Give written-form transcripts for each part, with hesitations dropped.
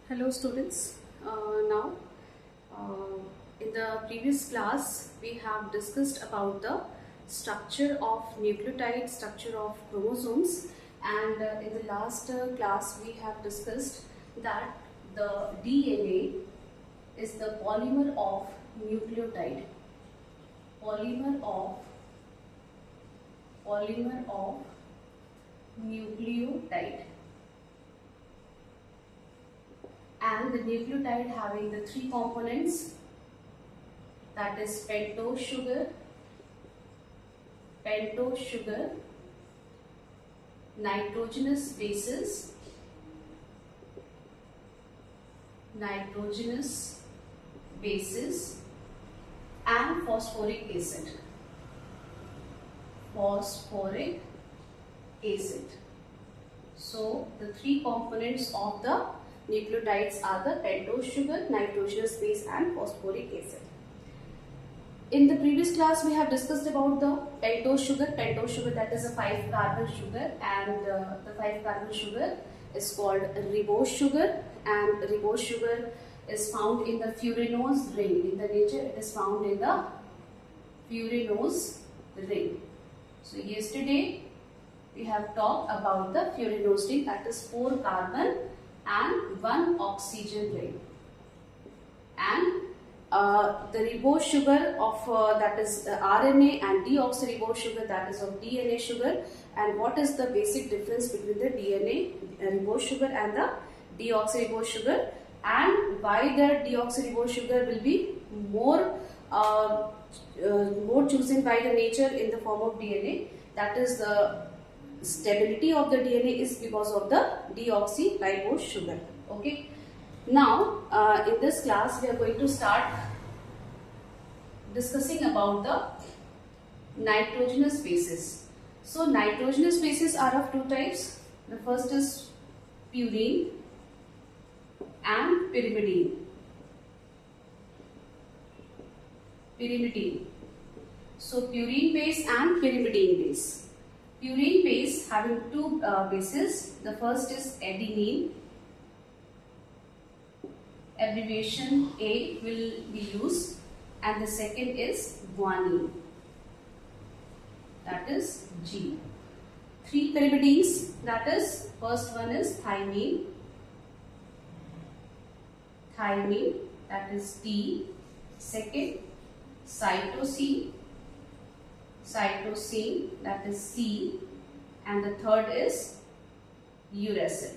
Hello students. Now in the previous class we have discussed about the structure of nucleotide, structure of chromosomes, and in the last class we have discussed that the DNA is the polymer of nucleotide. Polymer of nucleotide. And the nucleotide having the three components, that is pentose sugar, nitrogenous bases, and phosphoric acid. So the three components of the nucleotides are the pentose sugar, nitrogenous base, and phosphoric acid. In the previous class we have discussed about the pentose sugar. Pentose sugar, that is a 5-carbon sugar, and the 5-carbon sugar is called ribose sugar, and ribose sugar is found in the furanose ring. In the nature it is found in the furanose ring. So yesterday we have talked about the furanose ring, that is 4 carbon and 1 oxygen ring. And the ribose sugar of that is RNA, and deoxyribose sugar, that is of DNA sugar. And what is the basic difference between the DNA ribose sugar and the deoxyribose sugar, and why the deoxyribose sugar will be more chosen by the nature in the form of DNA, that is the stability of the DNA is because of the deoxyribose sugar. Okay. Now in this class we are going to start discussing about the nitrogenous bases. So nitrogenous bases are of two types. The first is purine and pyrimidine. So purine base and pyrimidine base. Purine base having two bases. The first is adenine, abbreviation A will be used, and the second is guanine, that is G. 3 pyrimidines, that is first one is thymine, that is T. Second, cytosine, that is C, and the third is uracil,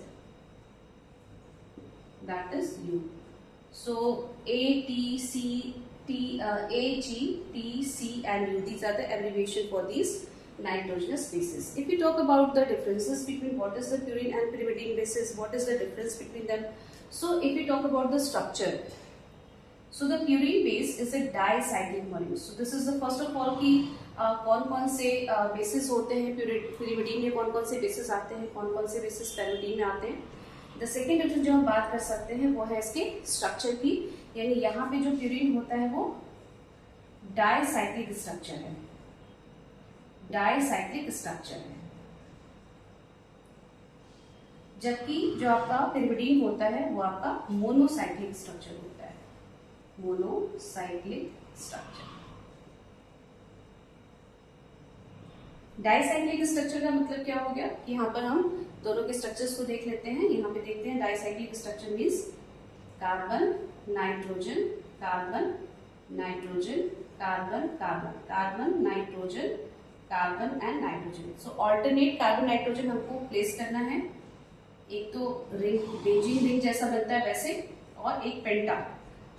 that is U. So A, T, C, A, G, T, C, and U, these are the abbreviation for these nitrogenous bases. If we talk about the differences between what is the purine and pyrimidine bases, what is the difference between them? So if we talk about the structure, so the purine base is a dicyclic molecule. So this is the first of all कि कौन-कौन से bases होते हैं pyrimidine में, कौन-कौन से bases आते हैं, कौन-कौन से bases pyrimidine में आते हैं. The second difference जो हम बात कर सकते हैं वो है इसके structure की, यानी यहाँ पे जो purine होता है वो dicyclic structure है, जबकि जो आपका pyrimidine होता है वो आपका monocyclic structure होता है. डाइसाइक्लिक स्ट्रक्चर का मतलब क्या हो गया कि यहाँ पर हम दोनों के स्ट्रक्चर्स को देख लेते हैं. यहाँ पे देखते हैं dicyclic structure means carbon nitrogen, carbon nitrogen, carbon carbon, carbon nitrogen, carbon and nitrogen. So alternate carbon nitrogen हमको प्लेस करना है. एक तो रिंग, बेंजीन रिंग जैसा बनता है वैसे, और एक पेंटा,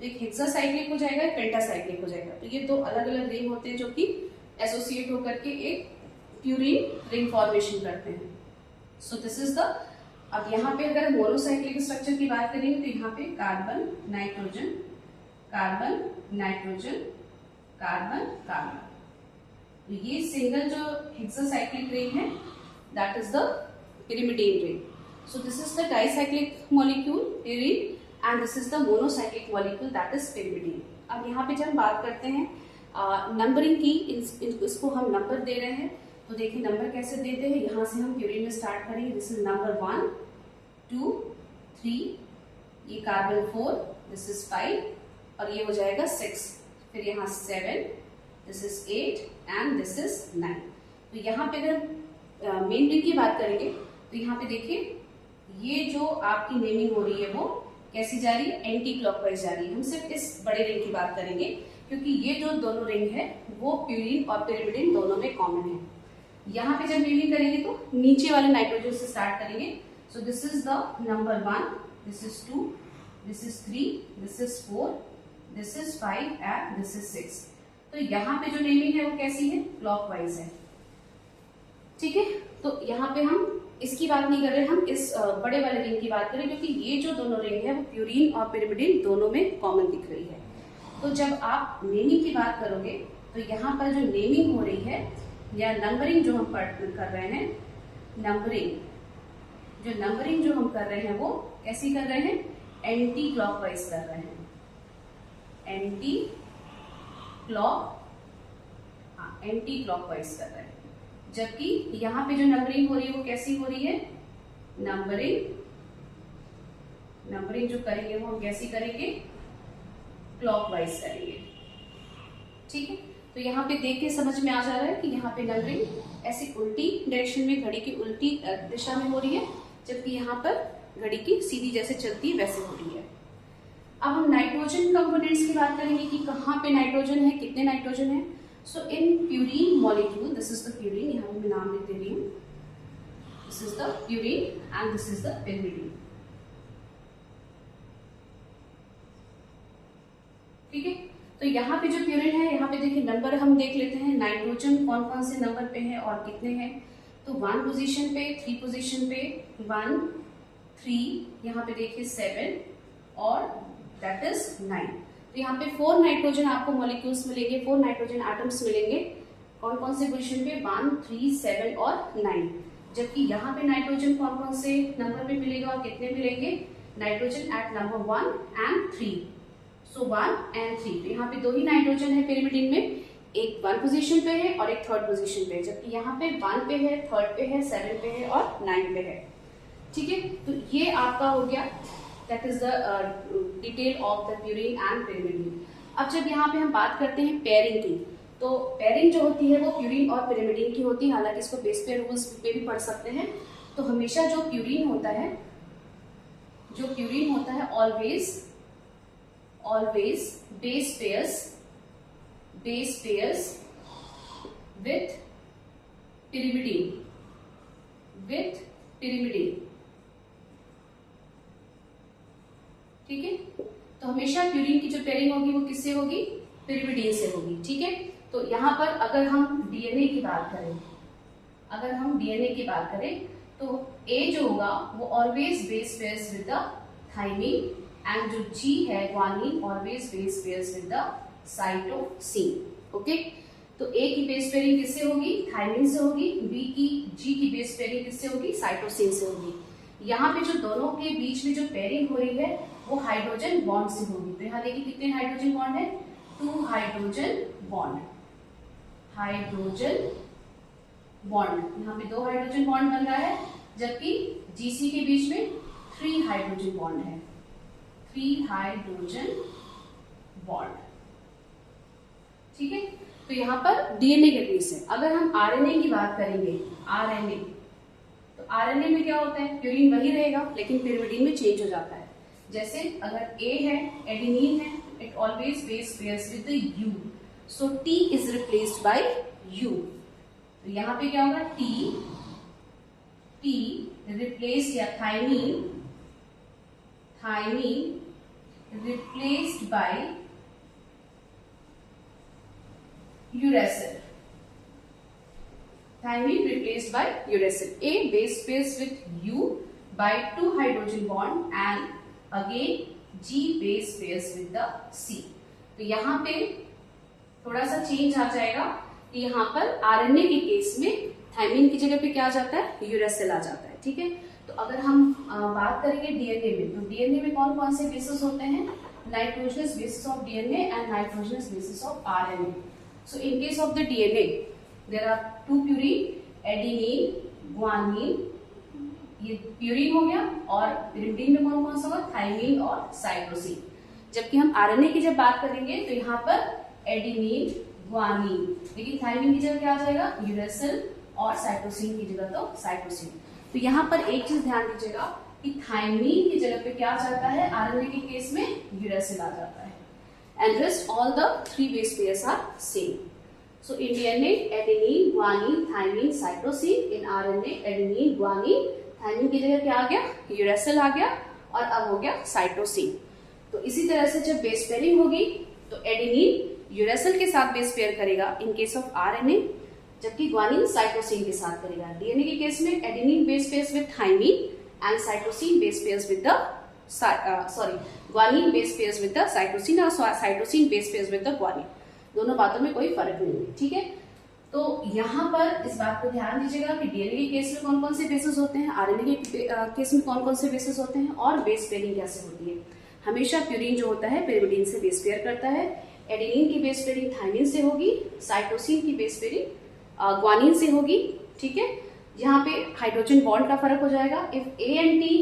तो एक हेक्सासाइक्लिक हो जाएगा, एक पेंटासाइक्लिक हो जाएगा. तो ये दो अलग अलग रिंग होते हैं जो कि एसोसिएट होकर के एक प्यूरिन रिंग फॉर्मेशन करते हैं. सो दिस इज द, अब यहाँ पे अगर मोनोसाइक्लिक स्ट्रक्चर की बात करेंगे तो यहाँ पे carbon nitrogen, carbon nitrogen, carbon carbon. तो ये सिंगल जो हेक्सासाइक्लिक रिंग है that is the pyrimidine ring. So this is the dicyclic molecule purine, and this is the monocyclic molecule, that is pyrimidine. अब यहाँ पे जब हम बात करते हैं नंबरिंग की, इसको हम नंबर दे रहे हैं, तो देखिए नंबर कैसे देते हैं. यहाँ से हम प्यूरिन में स्टार्ट करेंगे. दिस इज नंबर 1, 2, 3, ये कार्बन 4, दिस इज 5 और ये हो जाएगा 6, फिर यहाँ 7, this is 8 and this is 9। तो यहाँ पे अगर मेन रिंग की बात करेंगे तो यहाँ पे देखिए ये जो आपकी नेमिंग हो रही है वो कैसी जा रही है, एंटी क्लॉकवाइज जा रही है। हम सिर्फ इस बड़े रिंग की बात करेंगे क्योंकि ये जो दोनों रिंग है वो प्यूरिन और पिरिमिडिन दोनों में कॉमन है। यहाँ पे जब नेमिंग करेंगे तो नीचे वाले नाइट्रोजन से स्टार्ट करेंगे। सो this is the number 1, this is 2, this is 3, this is 4, this is 5 and this is 6। तो यहाँ पे जो नेमिंग है वो कैसी है, क्लॉकवाइज है। ठीक है, तो यहाँ पे हम इसकी बात नहीं कर रहे, हम इस बड़े वाले रिंग की बात करें क्योंकि ये जो दोनों रिंग है वो प्यूरिन और पिरिमिडिन दोनों में कॉमन दिख रही है। तो जब आप नेमिंग की बात करोगे तो यहाँ पर जो नेमिंग हो रही है या नंबरिंग जो हम कर रहे हैं, नंबरिंग जो हम कर रहे हैं वो कैसी कर रहे हैं, एंटी क्लॉकवाइज कर रहे हैं, एंटी क्लॉकवाइज कर रहे हैं। जबकि यहाँ पे जो नंबरिंग हो रही है वो कैसी हो रही है, नंबरिंग जो करेंगे वो हम कैसी करेंगे, क्लॉकवाइज करेंगे। ठीक है, तो यहाँ पे देख के समझ में आ जा रहा है कि यहाँ पे नंबरिंग ऐसी उल्टी डायरेक्शन में, घड़ी की उल्टी दिशा में हो रही है, जबकि यहाँ पर घड़ी की सीधी जैसे चलती है वैसे हो रही है। अब हम नाइट्रोजन कंपोनेंट्स की बात करेंगे कि कहाँ पे नाइट्रोजन है, कितने नाइट्रोजन है। So in purine molecule, this is the purine, यहाँ पे मैं नाम लिख दे रही हूँ, this is the purine and this is the pyrimidine. ठीक है, तो यहाँ पे जो प्यूरिन है, यहाँ पे देखिए नंबर हम देख लेते हैं, नाइट्रोजन कौन कौन से नंबर पे है और कितने हैं। तो 1 पोजीशन पे, 3 पोजीशन पे, 1, 3, यहाँ पे देखिए 7 और दैट इज 9। तो यहाँ पे 4 नाइट्रोजन आपको मॉलिक्यूल्स मिलेंगे, 4 नाइट्रोजन एटम्स मिलेंगे। कौन कौन से पोजीशन पे, 1, 3, 7 और 9। जबकि यहाँ पे नाइट्रोजन कौन कौन से नंबर पे मिलेगा और कितने मिलेंगे, nitrogen eight number 1 and 3। So 1 and 3, तो यहाँ पे 2 ही नाइट्रोजन है पिरिमिडिन में, एक 1 पोजीशन पे है और एक 3rd पोजीशन पे है। जबकि यहाँ पे 1 पे है, 3rd पे है, 7 पे है और 9 पे है। ठीक है, तो ये आपका हो गया, that is the detail of the purine and pyrimidine. अब जब यहाँ पे हम बात करते हैं पेयरिंग की, तो पेयरिंग जो होती है वो प्यूरिन और पिरिमिडिन की होती है। हालांकि इसको बेस पेयर रूल्स पे भी पढ़ सकते हैं। तो हमेशा जो प्यूरिन होता है always base pairs with pyrimidine. ठीक है, तो हमेशा प्यूरिन की जो पेयरिंग होगी वो किससे होगी, पिरिमिडिन से होगी। ठीक है, तो यहाँ पर अगर हम डीएनए की बात करें, तो ए जो होगा वो always base pairs with the thymine and जो जी है guanine always base pairs with the cytosine. Okay, तो ए की बेस पेयरिंग किससे होगी, थाइमिन से होगी। जी की बेस पेयरिंग किससे होगी, साइटोसिन से होगी। यहाँ पे जो दोनों के बीच में जो पेयरिंग हो रही है वो हाइड्रोजन बॉन्ड से होगी। तो यहाँ देखिए कितने हाइड्रोजन बॉन्ड है, 2 हाइड्रोजन बॉन्ड। यहाँ पे 2 हाइड्रोजन बॉन्ड बन रहा है, जबकि जीसी के बीच में 3 हाइड्रोजन बॉन्ड है, 3 हाइड्रोजन बॉन्ड। ठीक है, तो यहाँ पर डीएनए के केस है। अगर हम आरएनए की बात करेंगे, तो आरएनए में क्या होता है, प्यूरिन वही रहेगा लेकिन पिरिमिडिन में चेंज हो जाता है। जैसे अगर ए है, एडेनिन है, it always base pairs with the you, so T is replaced by you. तो यहाँ पे क्या होगा, टी रिप्लेस्ड या thymine replaced by uracil. Thymine replaced by uracil. A base pairs with U by 2 hydrogen bond and again G base pairs with the C. तो यहाँ पे थोड़ा सा चेंज आ जाएगा कि यहाँ पर आरएनए के केस में थाइमिन की जगह पे क्या आ जाता है, यूरेसिल आ जाता है। ठीक है, तो अगर हम बात करेंगे डीएनए में, तो डीएनए में कौन कौन से बेसिस होते हैं, nitrogenous bases of DNA and nitrogenous bases of RNA. So in case of the DNA there are 2 purine, adenine, guanine ये प्यूरिन हो गया, और पिरिमिडीन में कौन कौन सा होगा, थायमीन और साइटोसिन। जबकि हम आरएनए की जब बात करेंगे तो यहाँ पर एडेनिन, ग्वानिन, लेकिन थायमीन की जगह क्या आ जाएगा, यूरेसिल, और साइटोसिन की जगह तो साइटोसिन। तो यहाँ पर एक चीज ध्यान दीजिएगा कि थायमीन की जगह पे क्या आ जाता है, आरएनए के केस में यूरेसिल आ जाता है, and rest all the 3 base pairs are same. So in DNA, adenine, guanine, thymine, cytosine. In RNA, adenine, guanine, thymine की जगह क्या आ गया, यूरेसिल आ गया, और अब हो गया साइटोसिन। तो इसी तरह से जब बेस पेयरिंग होगी तो एडेनिन यूरेसिल के साथ बेस पेयर करेगा इन केस ऑफ आरएनए, जबकि ग्वानिन साइटोसिन के साथ करेगा। डीएनए के केस में adenine base pairs with thymine and cytosine base pairs with the guanine base pairs with the cytosine, और cytosine base pairs with the guanine. दोनों बातों में कोई फर्क नहीं है, ठीक है। तो यहाँ पर इस बात को ध्यान दीजिएगा कि डीएनए के केस में कौन कौन से बेसिस होते हैं, आरएनए के केस में कौन कौन से बेसिस होते हैं, और बेस पेयरिंग कैसे होती है। हमेशा प्यूरिन जो होता है पिरिमिडीन से बेस पेयर करता है, एडेनिन की बेस पेयरिंग थायमीन से होगी, साइटोसिन की बेस पेयरिंग ग्वानिन से होगी, ठीक है। यहाँ पे हाइड्रोजन बॉन्ड का फर्क हो जाएगा। If A and T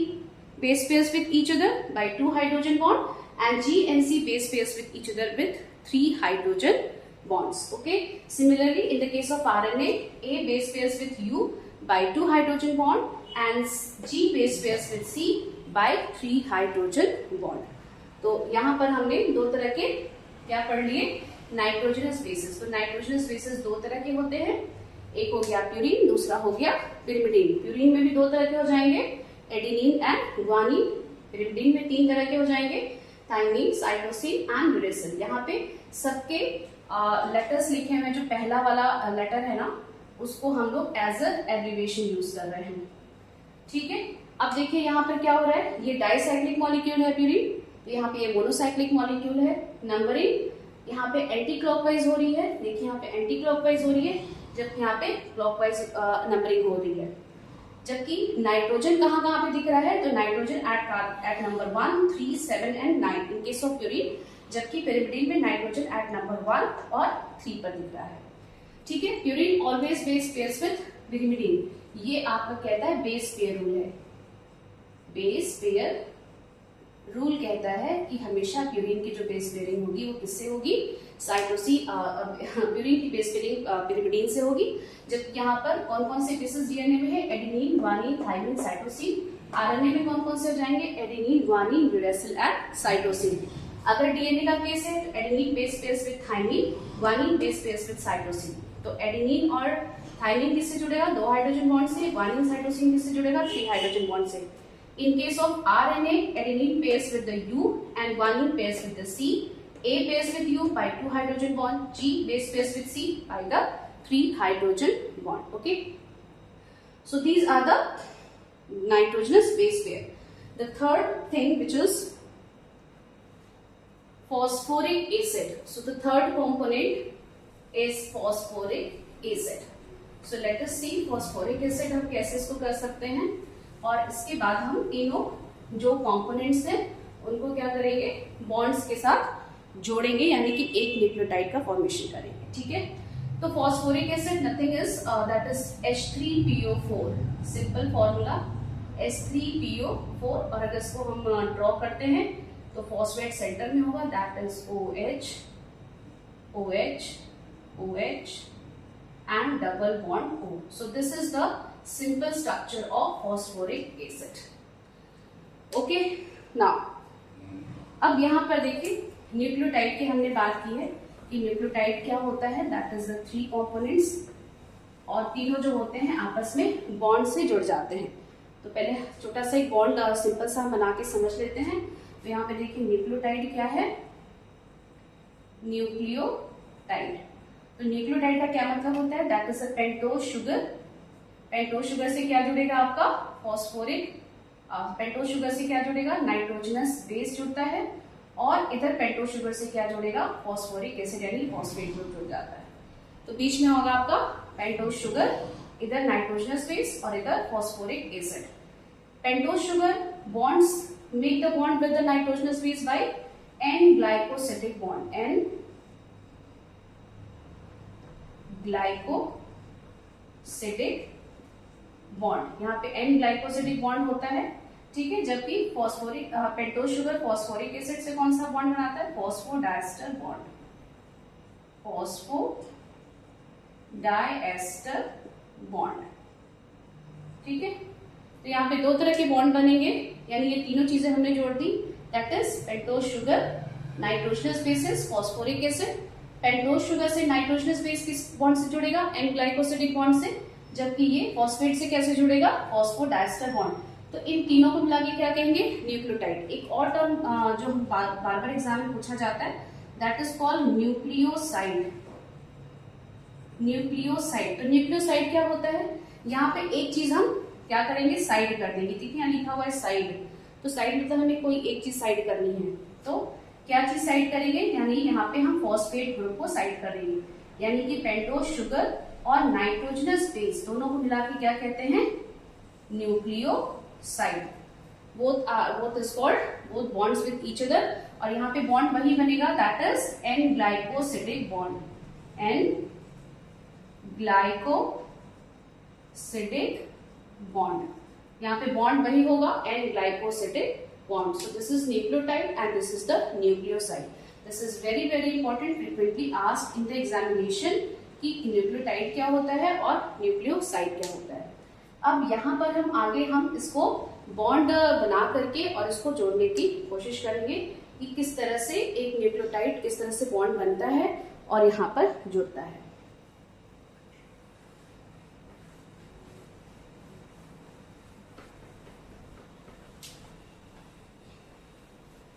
base pairs with each other by 2 hydrogen bond, and G and C base pairs with each other with 3 hydrogen bonds. Okay. Similarly, in the case of RNA, A base pairs with U by 2 hydrogen bond and G base pairs with C by 3 hydrogen bond. तो यहाँ पर हमने दो तरह के क्या पढ़ लिए, नाइट्रोजनस बेसिस। तो नाइट्रोजनस बेसिस दो तरह के होते हैं, एक हो गया प्यूरिन, दूसरा हो गया पिरिमिडीन। प्यूरिन में भी दो तरह के हो जाएंगे, एडेनिन एंड ग्वानिन। पिरिमिडीन में 3 तरह के हो जाएंगे, थायमीन, साइटोसिन एंड यूरेसिल। यहाँ पे सबके लेटर्स लिखे हुए, जो पहला वाला लेटर है ना, उसको हम लोग एज अ एब्रिविएशन यूज कर रहे हैं, ठीक है। अब देखिए यहाँ पर क्या हो रहा है, ये डाइसाइक्लिक मॉलिक्यूल है प्यूरिन, तो यहाँ पे ये मोनोसाइक्लिक मॉलिक्यूल है। नंबरिंग यहाँ पे एंटी क्लॉकवाइज हो रही है, देखिए यहाँ पे एंटी क्लॉकवाइज हो रही है, जबकि यहाँ पे क्लॉकवाइज नंबरिंग हो रही है। जबकि नाइट्रोजन कहाँ कहाँ पे दिख रहा है, तो nitrogen eight number 1, 3, 7 and 9 in case of purine, जबकि पिरिमिडीन में नाइट्रोजन एट नंबर 1 और 3 पर दिख रहा है, ठीक है। Purine always base pairs with pyrimidine, ये आपका कहता है बेस पेयर रूल है। बेस पेयर रूल कहता है कि हमेशा प्यूरिन की जो बेस पेयरिंग होगी वो किससे होगी, साइटोसिन, प्यूरिन की बेस पेयरिंग पिरिमिडीन से होगी। जब यहाँ पर कौन कौन से बेसिस डीएनए में है, adenine, guanine, thymine, cytosine. RNA में कौन कौन से हो जाएंगे, adenine, guanine, uracil and cytosine. अगर डीएनए का केस है तो adenine base pairs with thymine, guanine base pairs with cytosine. तो एडेनिन और थायमीन किससे जुड़ेगा, 2 हाइड्रोजन बॉन्ड से, ग्वानिन साइटोसिन किससे जुड़ेगा, 3 हाइड्रोजन बॉन्ड से। In case of RNA, adenine pairs with the U and guanine pairs with the C. A pairs with U by 2 hydrogen bond. G base pairs with C by the 3 hydrogen bond. Okay. So these are the nitrogenous base pair. The third thing, which is phosphoric acid. So the third component is phosphoric acid. So let us see phosphoric acid हम कैसे इसको कर सकते हैं, और इसके बाद हम तीनों जो कंपोनेंट्स हैं उनको क्या करेंगे, बॉन्ड्स के साथ जोड़ेंगे, यानी कि एक न्यूक्लियोटाइड का फॉर्मेशन करेंगे, ठीक है। तो phosphoric acid nothing is that is H3PO4, simple formula H3PO4। और अगर इसको हम ड्रॉ करते हैं तो फॉस्फेट सेंटर में होगा, that is OH OH OH and double bond O. So this is the simple structure of phosphoric acid. Okay, now अब यहाँ पर देखिए न्यूक्लियोटाइड की हमने बात की है कि न्यूक्लियोटाइड क्या होता है, दैट इज द 3 कंपोनेंट्स, और तीनों जो होते हैं आपस में बॉन्ड से जुड़ जाते हैं। तो पहले छोटा सा एक बॉन्ड सिंपल सा बना के समझ लेते हैं। तो यहाँ पे देखिए न्यूक्लियोटाइड क्या है, न्यूक्लियोटाइड। तो न्यूक्लियोटाइड का क्या मतलब होता है, that is a pentose sugar. Pentose sugar से क्या जुड़ेगा आपका, फॉस्फोरिक। पेंटोज शुगर से क्या जुड़ेगा, नाइट्रोजनस बेस जुड़ता है, और इधर पेंटोज शुगर से क्या जुड़ेगा, फॉस्फोरिक एसिड यानी फॉस्फेट ग्रुप जुड़ जाता है। तो बीच में होगा आपका पेंटोज शुगर, इधर नाइट्रोजनस बेस और इधर phosphoric acid. Pentose sugar bonds make the bond with the nitrogenous base by N glycosidic bond, N glycosidic bond, यहाँ पे एन ग्लाइकोसिडिक बॉन्ड होता है, ठीक है, जबकि phosphoric pentose sugar phosphoric acid से कौन सा बॉन्ड बनाता है, फॉस्फोडाइएस्टर बॉन्ड, फॉस्फोडाइएस्टर बॉन्ड, ठीक है। तो यहाँ पे दो तरह के बॉन्ड बनेंगे, यानी ये तीनों चीजें हमने जोड़ दी, that is pentose sugar nitrogenous bases phosphoric acid, pentose sugar से नाइट्रोजनस बेस किस बॉन्ड से जुड़ेगा, एन ग्लाइकोसिडिक बॉन्ड से, जबकि ये फॉस्फेट से कैसे जुड़ेगा, फॉस्फोडाइएस्टर बॉन्ड। तो इन तीनों को मिला के क्या कहेंगे, न्यूक्लियोटाइड। एक और टर्म जो बार बार एग्जाम में पूछा जाता है, that is called nucleoside. Nucleoside, तो न्यूक्लियोसाइड क्या होता है, यहाँ पे एक चीज हम क्या करेंगे, साइड कर देंगे, ठीक है, यहाँ लिखा हुआ है साइड, तो साइड मतलब हमें कोई एक चीज साइड करनी है, तो क्या चीज साइड करेंगे, यानी यहाँ पे हम फॉस्फेट ग्रुप को साइड करेंगे, यानी कि पेंटोज शुगर और नाइट्रोजनस बेस दोनों को मिला के क्या कहते हैं, nucleoside. Both is called both bonds with each other, और यहाँ पे बॉन्ड वही बनेगा, that is N glycosidic bond, N glycosidic bond, यहाँ पे बॉन्ड वही होगा, N glycosidic bond. So this is nucleotide and this is the nucleoside. This is very very important, frequently asked in the examination कि nucleotide क्या होता है और nucleoside क्या होता है। अब यहाँ पर हम इसको बॉन्ड बना करके और इसको जोड़ने की कोशिश करेंगे कि किस तरह से एक न्यूक्लियोटाइड किस तरह से बॉन्ड बनता है और यहाँ पर जुड़ता है।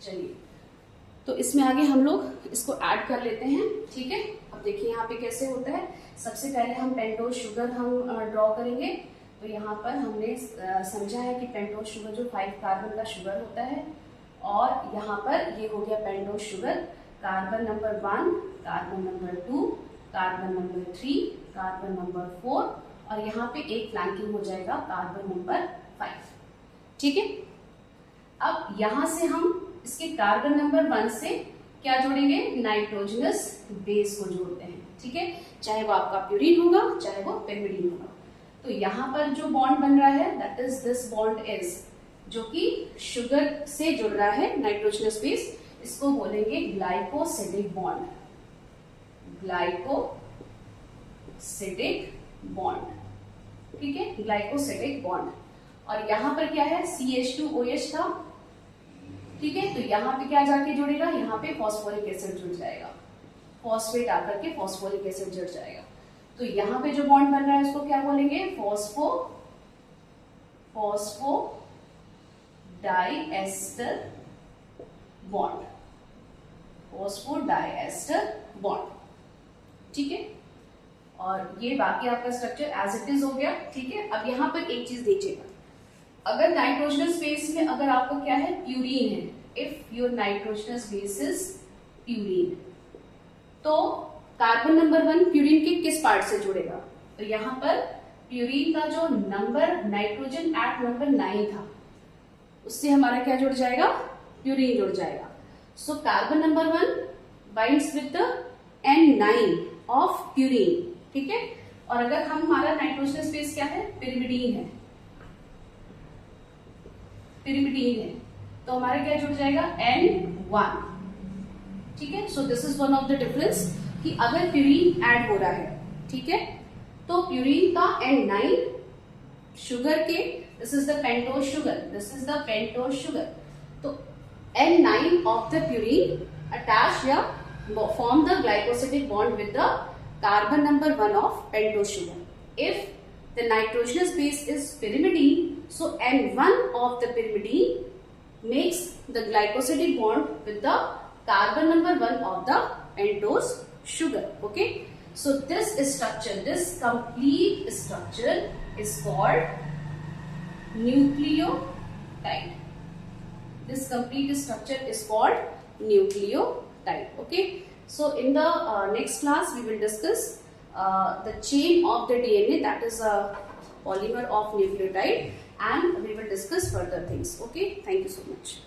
चलिए, तो इसमें आगे हम लोग इसको ऐड कर लेते हैं, ठीक है। अब देखिए यहाँ पे कैसे होता है, सबसे पहले हम पेंटोज शुगर हम ड्रॉ करेंगे। तो यहाँ पर हमने समझा है कि पेंटोज शुगर जो 5 कार्बन का शुगर होता है, और यहाँ पर ये हो गया pentose sugar, carbon number 1, carbon number 2, carbon number 3, carbon number 4, और यहाँ पे एक फ्लैंकिंग हो जाएगा कार्बन नंबर 5, ठीक है। अब यहाँ से हम इसके कार्बन नंबर 1 से क्या जोड़ेंगे, नाइट्रोजनस बेस को जोड़ते हैं, ठीक है, चाहे वो आपका प्यूरिन होगा चाहे वो पिरिमिडीन होगा। तो यहाँ पर जो बॉन्ड बन रहा है, that is this bond is, जो कि शुगर से जुड़ रहा है नाइट्रोजनस बेस, इसको बोलेंगे ग्लाइकोसिडिक बॉन्ड, ग्लाइकोसिडिक बॉन्ड, ठीक है, ग्लाइकोसिडिक बॉन्ड। और यहाँ पर क्या है, CH2OH था, ठीक है, तो यहाँ पे क्या जाके जुड़ेगा, यहाँ पे फॉस्फोरिक एसिड जुड़ जाएगा, फॉस्फेट आकर के फॉस्फोरिक एसिड जुड़ जाएगा। तो यहाँ पे जो बॉन्ड बन रहा है उसको क्या बोलेंगे, फॉस्फोडाइएस्टर बॉन्ड, फॉस्फोडाइएस्टर बॉन्ड, ठीक है। और ये बाकी आपका स्ट्रक्चर एज इट इज हो गया, ठीक है। अब यहाँ पर एक चीज देखिएगा, अगर नाइट्रोजनस बेस में अगर आपको क्या है, प्यूरीन है, if your nitrogenous base is purine, तो कार्बन नंबर 1 प्यूरीन के किस पार्ट से जुड़ेगा, तो यहाँ पर प्यूरीन का जो नंबर नाइट्रोजन एट नंबर 9 था, उससे हमारा क्या जुड़ जाएगा, प्यूरीन जुड़ जाएगा। So carbon number 1 binds with the N9 of purine, ठीक है। और अगर हमारा नाइट्रोजनस बेस क्या है, पिरिमिडीन है, तो हमारा क्या जुड़ जाएगा, N1, ठीक है। सो this is one of the difference कि अगर प्यूरीन ऐड हो रहा है, ठीक है, तो प्यूरीन का N9 शुगर के, this is the pentose sugar, तो N9 of the purine attach या form the glycosidic bond with the carbon number 1 of pentose sugar. If the nitrogenous base is pyrimidine, so N1 of the pyrimidine makes the glycosidic bond with the carbon number 1 of the pentose sugar, okay. So this complete structure is called nucleotide. This complete structure is called nucleotide, okay. So in the next class we will discuss the chain of the DNA, that is a polymer of nucleotide, and we will discuss further things, okay. Thank you so much.